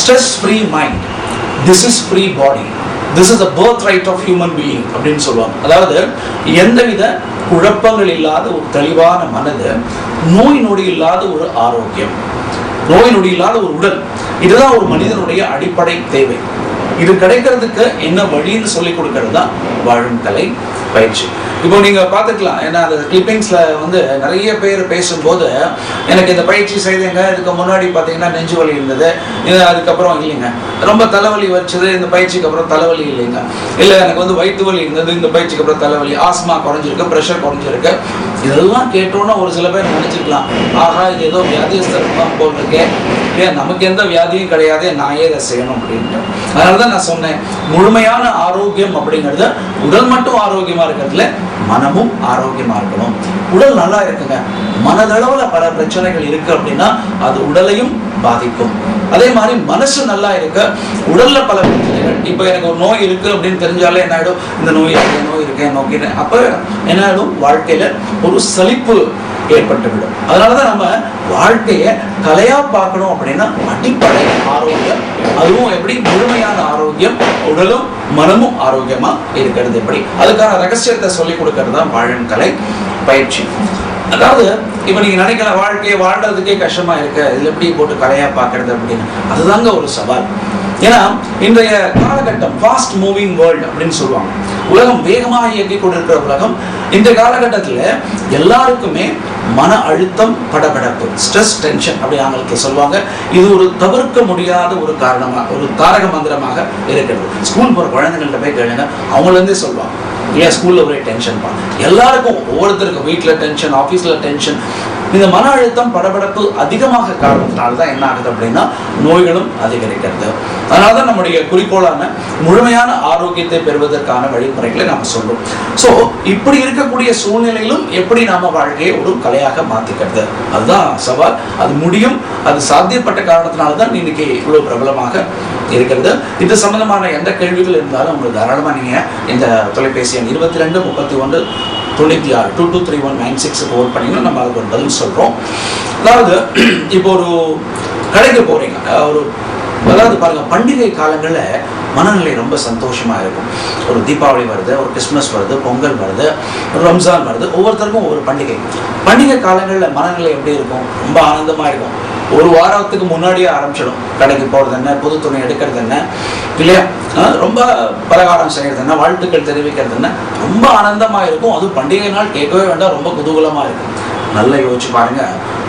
Stress free mind, this is free body, this is the birth right of human being அப்படின்னு சொல்லுவாங்க. அதாவது எந்தவித குழப்பங்கள் இல்லாத ஒரு தெளிவான மனது, நோய் நொடி இல்லாத ஒரு ஆரோக்கியம், நோய் நொடி இல்லாத ஒரு உடல், இதுதான் ஒரு மனிதனுடைய அடிப்படை தேவை. இது கிடைக்கிறதுக்கு என்ன வழின்னு சொல்லி கொடுக்கறது தான் வாழும் கலை பயிற்சி. இப்போ நீங்க பார்த்துக்கலாம், ஏன்னா அந்த கிளிப்பிங்ஸ்ல வந்து நிறைய பேர் பேசும்போது எனக்கு இந்த பயிற்சி செய்தேங்க, இதுக்கு முன்னாடி பார்த்தீங்கன்னா நெஞ்சு வலி இருந்தது, அதுக்கப்புறம் இல்லைங்க ரொம்ப தலைவலி வச்சது, இந்த பயிற்சிக்கு அப்புறம் தலைவலி இல்லைங்க, இல்லை எனக்கு வந்து வயிற்று வலி இருந்தது, இந்த பயிற்சிக்கு அப்புறம் தலைவலி, ஆஸ்மா குறைஞ்சிருக்கு, ப்ரெஷர் குறைஞ்சிருக்கு. இதெல்லாம் கேட்டோன்னா ஒரு சில பேர் நினைச்சிருக்கலாம், ஆஹா இது ஏதோ வியாதிஸ்தம் போல் இருக்கே, ஏன் நமக்கு எந்த வியாதியும் கிடையாது, நான் ஏன் இதை செய்யணும் அப்படின்ட்டு. அதனால தான் நான் சொன்னேன், முழுமையான ஆரோக்கியம் அப்படிங்கிறது உடல் மட்டும் ஆரோக்கியமா இருக்கிறதுல மனமும் ஆரோக்கியமா இருக்கணும். உடல் நல்லா இருக்குங்க, மனதளவுல பல பிரச்சனைகள் இருக்கு அப்படின்னா அது உடலையும் பாதிக்கும். அதே மாதிரி மனசு நல்லா இருக்க உடல்ல பல பிரச்சனைகள், இப்ப எனக்கு ஒரு நோய் இருக்கு அப்படின்னு தெரிஞ்சாலே என்ன ஆயிடும், இந்த நோய் இருக்கேன் நோக்கிறேன், அப்ப என்ன ஆயிடும், வாழ்க்கையில ஒரு சலிப்பு ஏற்பட்டுவிடும். அதனாலதான் நம்ம வாழ்க்கைய கலையா பார்க்கணும் அப்படின்னா அடிப்படை ஆரோக்கியம், அதுவும் எப்படி முழுமையான ஆரோக்கியம், உடலும் மனமும் ஆரோக்கியமா இருக்கிறது எப்படி, அதுக்கான ரகசியத்தை சொல்லிக் கொடுக்கறது தான் வாழும் கலை பயிற்சி. அதாவது இப்ப நீங்க நினைக்கிற வாழ்க்கையை வாழ்றதுக்கே கஷ்டமா இருக்கு, இதுல எப்படி போட்டு கலையா பார்க்கறது அப்படின்னு, அதுதாங்க ஒரு சவால். ஏன்னா இன்றைய காலகட்டம் ஃபாஸ்ட் மூவிங் வேர்ல்டு அப்படின்னு சொல்லுவாங்க, உலகம் வேகமாக இயக்கி கொண்டிருக்கிற உலகம். இந்த காலகட்டத்தில் எல்லாருக்குமே மன அழுத்தம், படபடப்பு, ஸ்ட்ரெஸ், டென்ஷன் அப்படி ஆங்கிலத்தில் சொல்லுவாங்க. இது ஒரு தவிர்க்க முடியாத ஒரு காரணமாக, ஒரு தாரக மந்திரமாக இருக்கிறது. ஸ்கூல் போகிற குழந்தைங்கள்ட்ட போய் கேளுங்க, அவங்களே சொல்லுவாங்க, ஏன் ஸ்கூல்ல ஒரே டென்ஷன் பா, எல்லாருக்கும் ஒவ்வொருத்தருக்கும் வீட்டில் டென்ஷன், ஆஃபீஸில் டென்ஷன். இந்த மன அழுத்தம், படபடப்பு அதிகமாக காரணத்தினால தான் என்ன ஆகுது அப்படின்னா நோய்களும் அதிகரிக்கிறது. அதனால தான் நம்முடைய குறிக்கோளான முழுமையான ஆரோக்கியத்தை பெறுவதற்கான வழிமுறைகளை நாம் சொல்றோம். ஸோ இப்படி இருக்கக்கூடிய சூழ்நிலையிலும் எப்படி நாம வாழ்க்கையை ஒரு கலையாக மாற்றிக்கிறது, அதுதான் சவால். அது முடியும், அது சாத்தியப்பட்ட காரணத்தினால தான் இன்னைக்கு இவ்வளவு பிரபலமாக இருக்கிறது. இது சம்பந்தமான எந்த கேள்விகள் இருந்தாலும் உங்களுக்கு தாராளமாக நீங்க இந்த தொலைபேசி எண் 22 31 96 223196 ஓட் பண்ணிங்கன்னா நம்ம அதுக்கு ஒரு பதில் சொல்றோம். அதாவது இப்போ ஒரு கடைக்கு போறீங்க, அதாவது பாருங்க, பண்டிகை காலங்களில் மனநிலை ரொம்ப சந்தோஷமா இருக்கும். ஒரு தீபாவளி வருது, ஒரு கிறிஸ்மஸ் வருது, பொங்கல் வருது, ரம்ஜான் வருது, ஒவ்வொருத்தருக்கும் ஒவ்வொரு பண்டிகை. பண்டிகை காலங்களில் மனநிலை எப்படி இருக்கும், ரொம்ப ஆனந்தமா இருக்கும். ஒரு வாரத்துக்கு முன்னாடியே ஆரம்பிச்சிடும், கடைக்கு போகிறது என்ன, புது துணி எடுக்கிறது என்ன இல்லையா, ரொம்ப பலகாரம் செய்யறது என்ன, வாழ்த்துக்கள் தெரிவிக்கிறது என்ன, ரொம்ப ஆனந்தமா இருக்கும். அதுவும் பண்டிகை நாள் கேட்கவே வேண்டாம், ரொம்ப குதூகலமா இருக்கும். நல்லா யோசிச்சு பாருங்க,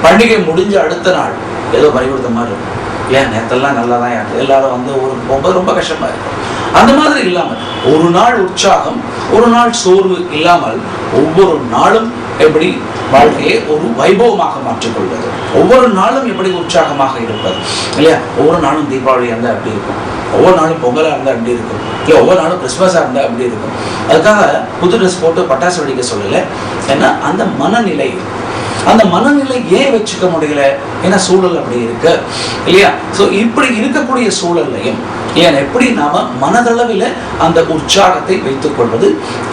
பண்டிகை முடிஞ்ச அடுத்த நாள் ஏதோ பறிகொடுத்த மாதிரி இருக்கும். ஏன் நேற்றெல்லாம் நல்லா தான் யாரு எல்லாரும் வந்து ஊருக்கு போகும்போது ரொம்ப கஷ்டமா இருக்கும். அந்த மாதிரி இல்லாமல் ஒரு நாள் உற்சாகம், ஒரு நாள் சோர்வு இல்லாமல் ஒவ்வொரு நாளும் எப்படி வாழ்க்கையை ஒரு வைபவமாக மாற்றிக்கொள்வது, ஒவ்வொரு நாளும் எப்படி உற்சாகமாக இருப்பது இல்லையா. ஒவ்வொரு நாளும் தீபாவளி இருந்தால் எப்படி இருக்கும், ஒவ்வொரு நாளும் பொங்கலாக இருந்தால் எப்படி இருக்கும், இல்லை ஒவ்வொரு நாளும் கிறிஸ்மஸாக இருந்தால் எப்படி இருக்கும். அதுக்காக புது ட்ரெஸ் போட்டு பட்டாசு வெடிக்க சொல்லலை. ஏன்னா அந்த மனநிலை, அந்த மனநிலை ஏன் வச்சுக்க முடியல, ஏன்னா சூழல் அப்படி இருக்கு இல்லையா. ஸோ இப்படி இருக்கக்கூடிய சூழல்லையும் ஏன் எப்படி நாம மனதளவில் அந்த உற்சாகத்தை வைத்துக் கொள்வது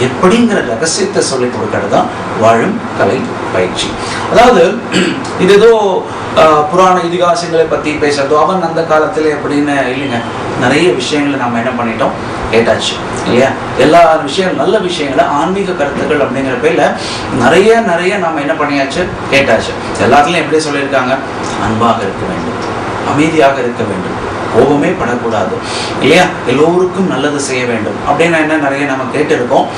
எப்படிங்கிற ரகசியத்தை சொல்லிக் கொடுக்கிறது தான் வாழும் கலை பயிற்சி. அதாவது இது ஏதோ புராண இதிகாசங்களை பற்றி பேசுறதோ, அவன் அந்த காலத்தில் எப்படின்னு இல்லைங்க. நிறைய விஷயங்களை நாம் என்ன பண்ணிட்டோம், கேட்டாச்சு இல்லையா. எல்லா விஷயங்கள், நல்ல விஷயங்களை, ஆன்மீக கருத்துக்கள் அப்படிங்கிற பேரில் நிறைய நாம் என்ன பண்ணியாச்சு, கேட்டாச்சு. எல்லாத்துலையும் எப்படி சொல்லியிருக்காங்க, அன்பாக இருக்க வேண்டும், அமைதியாக இருக்க வேண்டும், கோபமே படக்கூடாது இல்லையா, எல்லோருக்கும் நல்லது செய்ய வேண்டும் அப்படின்னு என்ன நிறைய நம்ம கேட்டிருக்கோம்.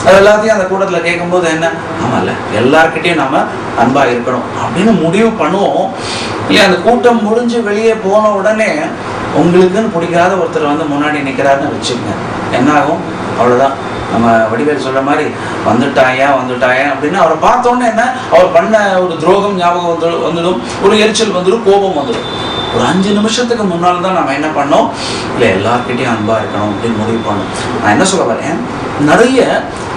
அது எல்லாத்தையும் அந்த கூட்டத்தில் கேட்கும்போது என்ன, ஆமாம்ல எல்லார்கிட்டையும் நம்ம அன்பாக இருக்கணும் அப்படின்னு முடிவு பண்ணுவோம் இல்லையா. அந்த கூட்டம் முடிஞ்சு வெளியே போன உடனே உங்களுக்குன்னு பிடிக்காத ஒருத்தர் வந்து முன்னாடி நிற்கிறாருன்னு வச்சுக்கோங்க, என்ன ஆகும், அவ்வளோதான். நம்ம வடிவேல் சொல்ற மாதிரி வந்துட்டாயா அப்படின்னு அவரை பார்த்தோன்னே என்ன, அவர் பண்ண ஒரு துரோகம் ஞாபகம் வந்துடும், ஒரு எரிச்சல் வந்துடும், கோபம் வந்துடும். ஒரு 5 நிமிஷத்துக்கு முன்னால் தான் நம்ம என்ன பண்ணோம், இல்லை எல்லார்கிட்டையும் அன்பா இருக்கணும் அப்படின்னு முடிவு பண்ணோம். நான் என்ன சொல்ல வரேன், நிறைய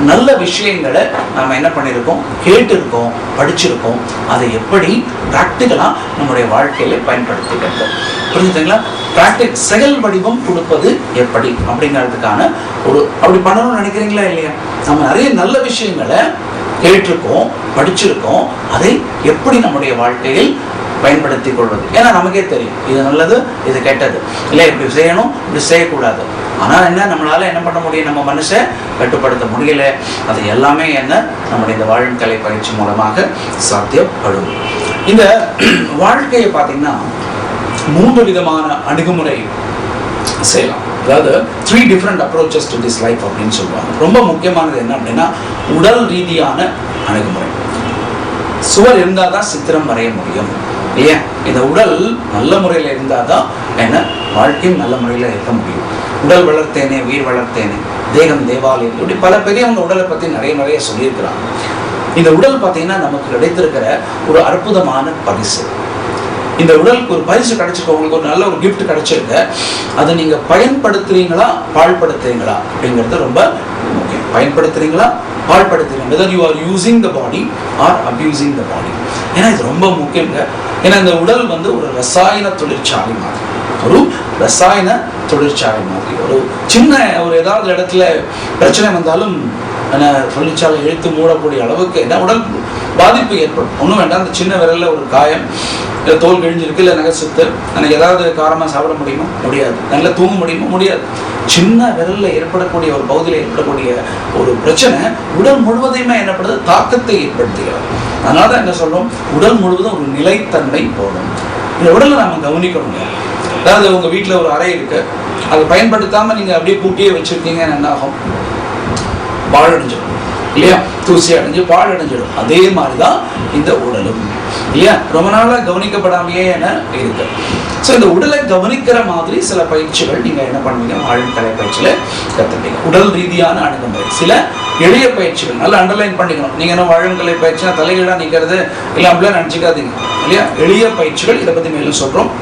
நல்ல விஷயங்களை நாம் என்ன பண்ணியிருக்கோம், கேட்டிருக்கோம், படிச்சிருக்கோம். அதை எப்படி ப்ராக்டிக்கலா நம்முடைய வாழ்க்கையில பயன்படுத்திக்கிறது, புரிஞ்சுதுங்களா. செயல் வடிவம் கொடுப்பது எப்படி அப்படிங்கிறதுக்கான ஒரு அப்படி பண்ணணும்னு நினைக்கிறீங்களா இல்லையா. நம்ம நிறைய நல்ல விஷயங்களை கேட்டிருக்கோம், படிச்சிருக்கோம், அதை எப்படி நம்முடைய வாழ்க்கையில் பயன்படுத்திக் கொள்வது. ஏன்னா நமக்கே தெரியும் இது நல்லது, இது கெட்டது, இல்லை இப்படி செய்யணும், இப்படி செய்யக்கூடாது. ஆனால் என்ன, நம்மளால என்ன பண்ண முடியும், நம்ம மனசை கட்டுப்படுத்த முடியல. அது எல்லாமே என்ன, நம்முடைய இந்த வாழும் கலை பயிற்சி மூலமாக சாத்தியப்படும். இந்த வாழ்க்கையை பார்த்தீங்கன்னா 3 விதமான அணுகுமுறை செய்யலாம். அதாவது 3 different approaches to this life அப்படின்னு சொல்லுவாங்க. ரொம்ப முக்கியமானது என்ன அப்படின்னா உடல் ரீதியான அணுகுமுறை. சுவர் இருந்தால் தான் சித்திரம் வரைய முடியும் இல்லையா? இந்த உடல் நல்ல முறையில் இருந்தால் தான் என்ன, வாழ்க்கையும் நல்ல முறையில் இருக்க முடியும். உடல் வளர்த்தேனே உயிர் வளர்த்தேனே தேகம் தேவாலயம், இப்படி பல பெரியவங்க உடலை பற்றி நிறைய சொல்லியிருக்கிறாங்க. இந்த உடல் பார்த்தீங்கன்னா நமக்கு கிடைத்திருக்கிற ஒரு அற்புதமான பரிசு. இந்த உடலுக்கு ஒரு பரிசு கிடைச்சிருக்க, உங்களுக்கு ஒரு நல்ல ஒரு கிஃப்ட் கிடைச்சிருக்கு. அதை நீங்க பயன்படுத்துறீங்களா பாழ்படுத்துறீங்களா அப்படிங்கிறது ரொம்ப முக்கியம். பயன்படுத்துறீங்களா பாழ்படுத்துறீங்க, whether you are using the body or abusing the body. ஏன்னா இது ரொம்ப முக்கியங்க. ஏன்னா இந்த உடல் வந்து ஒரு ரசாயன தொழிற்சாலை மாதிரி, ஒரு ரசாயன தொழிற்சாலை மாதிரி. ஒரு சின்ன ஒரு ஏதாவது இடத்துல பிரச்சனை வந்தாலும் தொழிற்சாலை இழுத்து மூடக்கூடிய அளவுக்கு என்ன உடல் பாதிப்பு ஏற்படும். ஒன்றும் வேண்டாம், அந்த சின்ன விரலில் ஒரு காயம், இல்லை தோல் கிழிஞ்சிருக்கு, இல்லை நகை சுத்து, எனக்கு ஏதாவது காரமாக சாப்பிட முடியுமா? முடியாது. நல்லா தூங்க முடியுமா? முடியாது. சின்ன விரலில் ஏற்படக்கூடிய ஒரு பகுதியில் ஏற்படக்கூடிய ஒரு பிரச்சனை உடல் முழுவதையுமே என்னப்படுது, தாக்கத்தை ஏற்படுத்துகிறது. அதனால தான் என்ன சொல்றோம், உடல் முழுவதும் ஒரு நிலைத்தன்மை போடும். இந்த உடலை நம்ம கவனிக்கணுங்க. அதாவது உங்க வீட்டில் ஒரு அறை இருக்கு, அதை பயன்படுத்தாமல் நீங்கள் அப்படியே கூட்டியே வச்சிருக்கீங்கன்னு என்ன ஆகும், பாழடைஞ்சிடும் இல்லையா? தூசி அடைஞ்சு பாழடைஞ்சிடும். அதே மாதிரி தான் இந்த உடலும் இல்லையா, ரொம்ப நாளாக கவனிக்கப்படாமையே என இருக்கு. ஸோ இந்த உடலை கவனிக்கிற மாதிரி சில பயிற்சிகள் நீங்க என்ன பண்ணுவீங்க, வாழும் கலை பயிற்சியில கற்றுப்பீங்க. உடல் ரீதியான அணுகுமுறை, சில எளிய பயிற்சிகள் நல்லா அண்டர்லைன் பண்ணிக்கணும். நீங்க என்ன வாழும் கலை பயிற்சினா தலைகீழா நிற்கிறது இல்லை அப்படிலாம் நினச்சிக்காதீங்க இல்லையா. எளிய பயிற்சிகள், இதை பற்றி மேலும் சொல்றோம்.